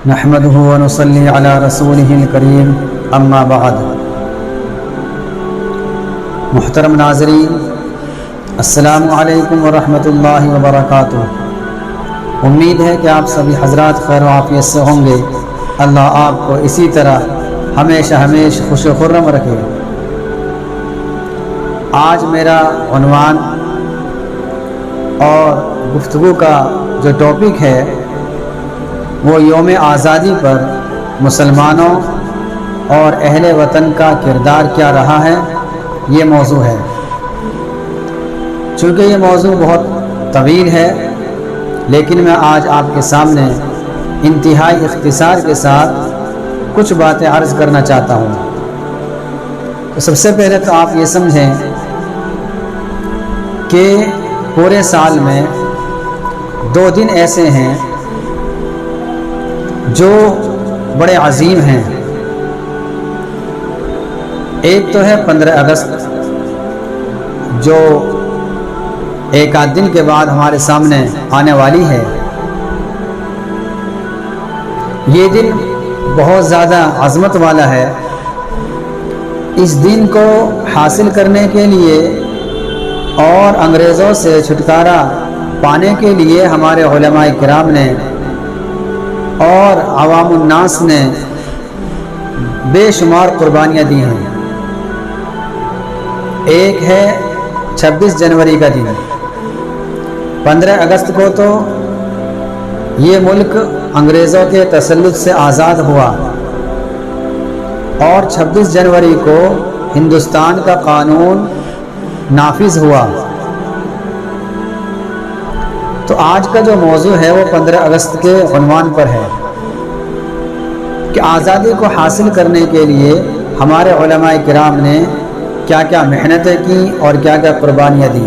نحمده ونصلي على رسوله الكريم اما بعد۔ محترم ناظرین، السلام علیکم ورحمۃ اللہ وبرکاتہ۔ امید ہے کہ آپ سبھی حضرات خیر و عافیت سے ہوں گے۔ اللہ آپ کو اسی طرح ہمیشہ خوش و خرم رکھے۔ آج میرا عنوان اور گفتگو کا جو ٹاپک ہے وہ یوم آزادی پر مسلمانوں اور اہل وطن کا کردار کیا رہا ہے، یہ موضوع ہے۔ چونکہ یہ موضوع بہت طویل ہے، لیکن میں آج آپ کے سامنے انتہائی اختصار کے ساتھ کچھ باتیں عرض کرنا چاہتا ہوں۔ تو سب سے پہلے تو آپ یہ سمجھیں کہ پورے سال میں 2 دن ایسے ہیں جو بڑے عظیم ہیں۔ ایک تو ہے 15 اگست، جو ایک آدھ دن کے بعد ہمارے سامنے آنے والی ہے۔ یہ دن بہت زیادہ عظمت والا ہے۔ اس دن کو حاصل کرنے کے لیے اور انگریزوں سے چھٹکارا پانے کے لیے ہمارے علماء کرام نے اور عوام الناس نے بے شمار قربانیاں دی ہیں۔ ایک ہے 26 جنوری کا دن۔ 15 اگست کو تو یہ ملک انگریزوں کے تسلط سے آزاد ہوا، اور 26 جنوری کو ہندوستان کا قانون نافذ ہوا۔ تو آج کا جو موضوع ہے وہ 15 اگست کے عنوان پر ہے کہ آزادی کو حاصل کرنے کے لیے ہمارے علماء کرام نے کیا کیا محنتیں کی اور کیا کیا قربانیاں دی۔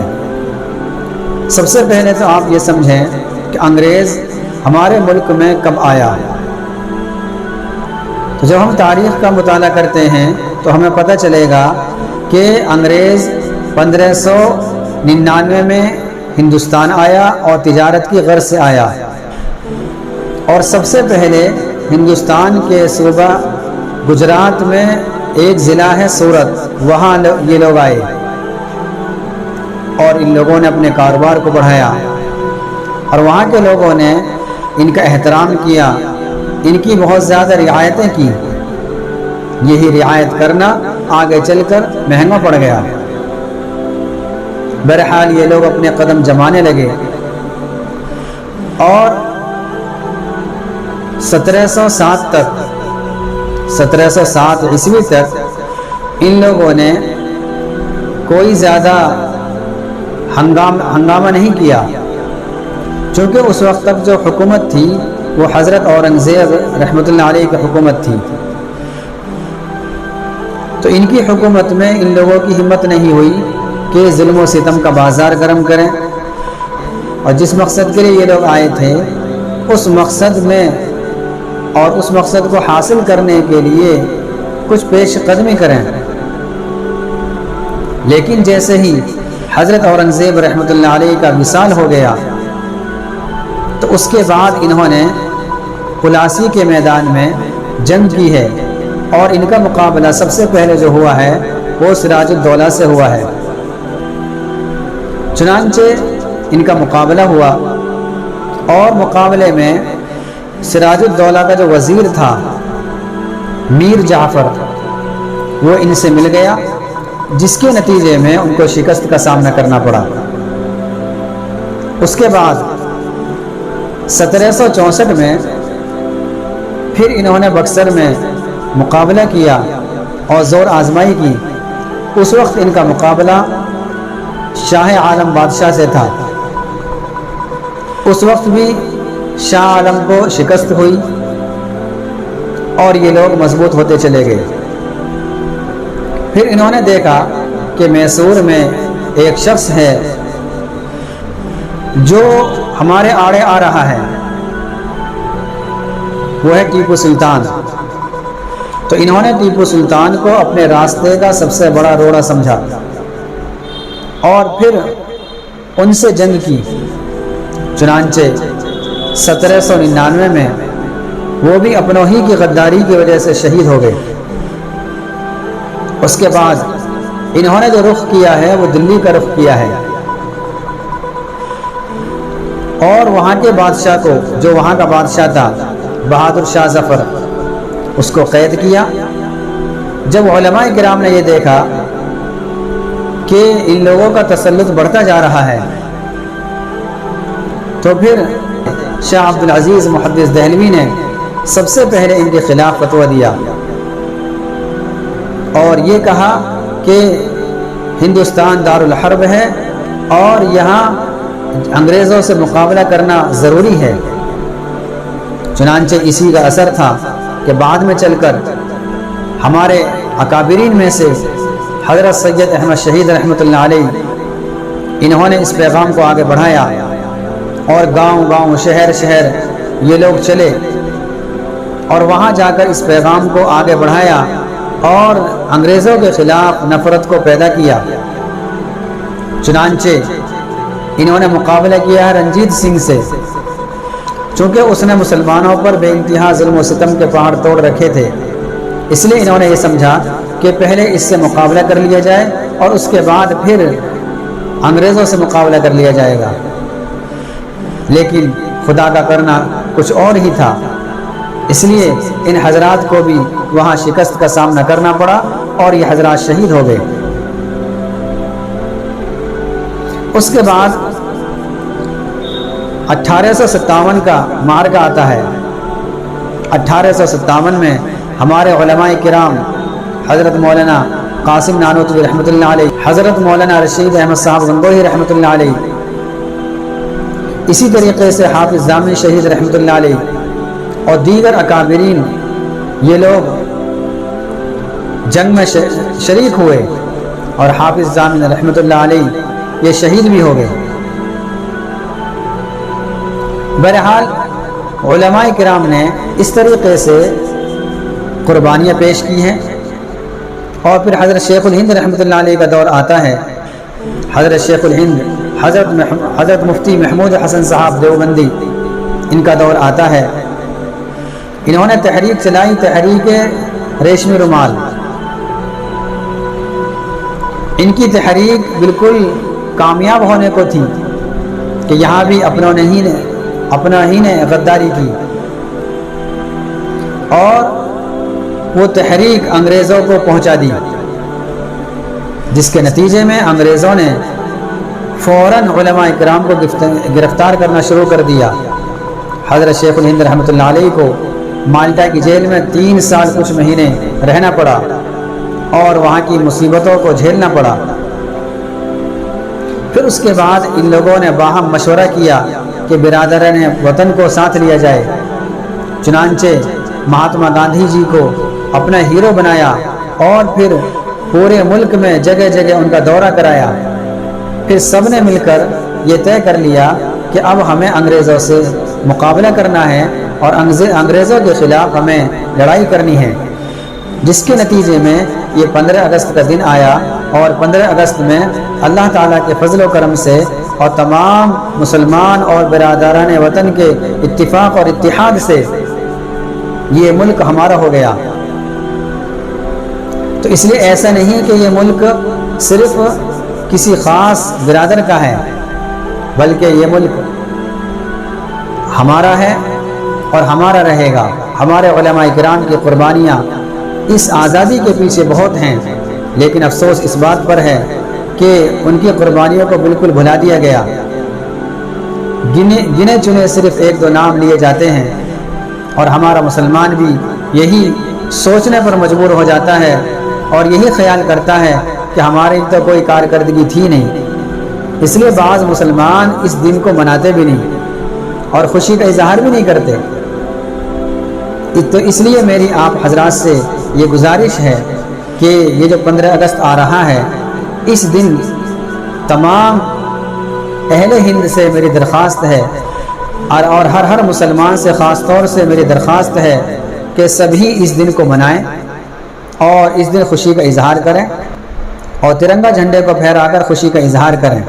سب سے پہلے تو آپ یہ سمجھیں کہ انگریز ہمارے ملک میں کب آیا۔ تو جب ہم تاریخ کا مطالعہ کرتے ہیں تو ہمیں پتہ چلے گا کہ انگریز 1599 میں ہندوستان آیا اور تجارت کی غرض سے آیا، اور سب سے پہلے ہندوستان کے صوبہ گجرات میں ایک ضلع ہے سورت، وہاں یہ لوگ آئے اور ان لوگوں نے اپنے کاروبار کو بڑھایا، اور وہاں کے لوگوں نے ان کا احترام کیا، ان کی بہت زیادہ رعایتیں کی۔ یہی رعایت کرنا آگے چل کر مہنگا پڑ گیا۔ بہرحال یہ لوگ اپنے قدم جمانے لگے، اور 1707 عیسوی تک ان لوگوں نے کوئی زیادہ ہنگامہ نہیں کیا، چونکہ اس وقت تک جو حکومت تھی وہ حضرت اورنگزیب رحمۃ اللہ علیہ کی حکومت تھی۔ تو ان کی حکومت میں ان لوگوں کی ہمت نہیں ہوئی کہ ظلم و ستم کا بازار گرم کریں، اور جس مقصد کے لیے یہ لوگ آئے تھے اس مقصد میں اور اس مقصد کو حاصل کرنے کے لیے کچھ پیش قدمی کریں۔ لیکن جیسے ہی حضرت اورنگزیب رحمۃ اللہ علیہ کا وصال ہو گیا تو اس کے بعد انہوں نے پلاسی کے میدان میں جنگ کی ہے، اور ان کا مقابلہ سب سے پہلے جو ہوا ہے وہ سراج الدولہ سے ہوا ہے۔ چنانچہ ان کا مقابلہ ہوا، اور مقابلے میں سراج الدولہ کا جو وزیر تھا میر جعفر، وہ ان سے مل گیا، جس کے نتیجے میں ان کو شکست کا سامنا کرنا پڑا۔ اس کے بعد 1764 میں پھر انہوں نے بکسر میں مقابلہ کیا اور زور آزمائی کی۔ اس وقت ان کا مقابلہ شاہ عالم بادشاہ سے تھا۔ اس وقت بھی شاہ عالم کو شکست ہوئی، اور یہ لوگ مضبوط ہوتے چلے گئے۔ پھر انہوں نے دیکھا کہ میسور میں ایک شخص ہے جو ہمارے آڑے آ رہا ہے، وہ ہے ٹیپو سلطان۔ تو انہوں نے ٹیپو سلطان کو اپنے راستے کا سب سے بڑا روڑا سمجھا، اور پھر ان سے جنگ کی۔ چنانچہ 1799 میں وہ بھی اپنوں ہی کی غداری کی وجہ سے شہید ہو گئے۔ اس کے بعد انہوں نے جو رخ کیا ہے وہ دلی کا رخ کیا ہے، اور وہاں کے بادشاہ کو، جو وہاں کا بادشاہ تھا بہادر شاہ ظفر، اس کو قید کیا۔ جب علماء کرام نے یہ دیکھا کہ ان لوگوں کا تسلط بڑھتا جا رہا ہے، تو پھر شاہ عبدالعزیز محدث دہلوی نے سب سے پہلے ان کے خلاف فتویٰ دیا اور یہ کہا کہ ہندوستان دارالحرب ہے اور یہاں انگریزوں سے مقابلہ کرنا ضروری ہے۔ چنانچہ اسی کا اثر تھا کہ بعد میں چل کر ہمارے اکابرین میں سے حضرت سید احمد شہید رحمۃ اللہ علیہ، انہوں نے اس پیغام کو آگے بڑھایا اور گاؤں گاؤں شہر شہر یہ لوگ چلے اور وہاں جا کر اس پیغام کو آگے بڑھایا اور انگریزوں کے خلاف نفرت کو پیدا کیا۔ چنانچہ انہوں نے مقابلہ کیا ہے رنجیت سنگھ سے، چونکہ اس نے مسلمانوں پر بے انتہا ظلم و ستم کے پہاڑ توڑ رکھے تھے، اس لیے انہوں نے یہ سمجھا کہ پہلے اس سے مقابلہ کر لیا جائے اور اس کے بعد پھر انگریزوں سے مقابلہ کر لیا جائے گا۔ لیکن خدا کا کرنا کچھ اور ہی تھا، اس لیے ان حضرات کو بھی وہاں شکست کا سامنا کرنا پڑا اور یہ حضرات شہید ہو گئے۔ اس کے بعد 1857 کا معرکہ آتا ہے۔ 1857 میں ہمارے علماء کرام حضرت مولانا قاسم نانوتوی رحمۃ اللہ علیہ، حضرت مولانا رشید احمد صاحب گنگوہی رحمۃ اللہ علیہ، اسی طریقے سے حافظ ضامن شہید رحمۃ اللہ علیہ اور دیگر اکابرین، یہ لوگ جنگ میں شریک ہوئے اور حافظ ضامن رحمۃ اللہ علیہ یہ شہید بھی ہو گئے۔ بہرحال علماء کرام نے اس طریقے سے قربانیاں پیش کی ہیں، اور پھر حضرت شیخ الہند رحمۃ اللہ علیہ کا دور آتا ہے۔ حضرت شیخ الہند حضرت مفتی محمود حسن صاحب دیوبندی، ان کا دور آتا ہے۔ انہوں نے تحریک چلائی، تحریک ریشمی رومال۔ ان کی تحریک بالکل کامیاب ہونے کو تھی کہ یہاں بھی اپنا ہی نے غداری کی، اور وہ تحریک انگریزوں کو پہنچا دی، جس کے نتیجے میں انگریزوں نے فوراً علماء کرام کو گرفتار کرنا شروع کر دیا۔ حضرت شیخ الہند رحمۃ اللہ علیہ کو مالٹا کی جیل میں 3 سال کچھ مہینے رہنا پڑا اور وہاں کی مصیبتوں کو جھیلنا پڑا۔ پھر اس کے بعد ان لوگوں نے باہم مشورہ کیا کہ برادران وطن کو ساتھ لیا جائے۔ چنانچہ مہاتما گاندھی جی کو اپنا ہیرو بنایا اور پھر پورے ملک میں جگہ جگہ ان کا دورہ کرایا۔ پھر سب نے مل کر یہ طے کر لیا کہ اب ہمیں انگریزوں سے مقابلہ کرنا ہے اور انگریزوں کے خلاف ہمیں لڑائی کرنی ہے، جس کے نتیجے میں یہ 15 اگست کا دن آیا، اور 15 اگست میں اللہ تعالیٰ کے فضل و کرم سے اور تمام مسلمان اور برادران وطن کے اتفاق اور اتحاد سے یہ ملک ہمارا ہو گیا۔ تو اس لیے ایسا نہیں کہ یہ ملک صرف کسی خاص برادر کا ہے، بلکہ یہ ملک ہمارا ہے اور ہمارا رہے گا۔ ہمارے علماء کرام کی قربانیاں اس آزادی کے پیچھے بہت ہیں، لیکن افسوس اس بات پر ہے کہ ان کی قربانیوں کو بالکل بھلا دیا گیا۔ گنے چنے صرف 1-2 نام لیے جاتے ہیں، اور ہمارا مسلمان بھی یہی سوچنے پر مجبور ہو جاتا ہے اور یہی خیال کرتا ہے کہ ہماری تو کوئی کارکردگی تھی نہیں، اس لیے بعض مسلمان اس دن کو مناتے بھی نہیں اور خوشی کا اظہار بھی نہیں کرتے۔ تو اس لیے میری آپ حضرات سے یہ گزارش ہے کہ یہ جو 15 اگست آ رہا ہے، اس دن تمام اہل ہند سے میری درخواست ہے اور ہر مسلمان سے خاص طور سے میری درخواست ہے کہ سبھی اس دن کو منائیں اور اس دن خوشی کا اظہار کریں اور ترنگا جھنڈے کو پھہرا کر خوشی کا اظہار کریں۔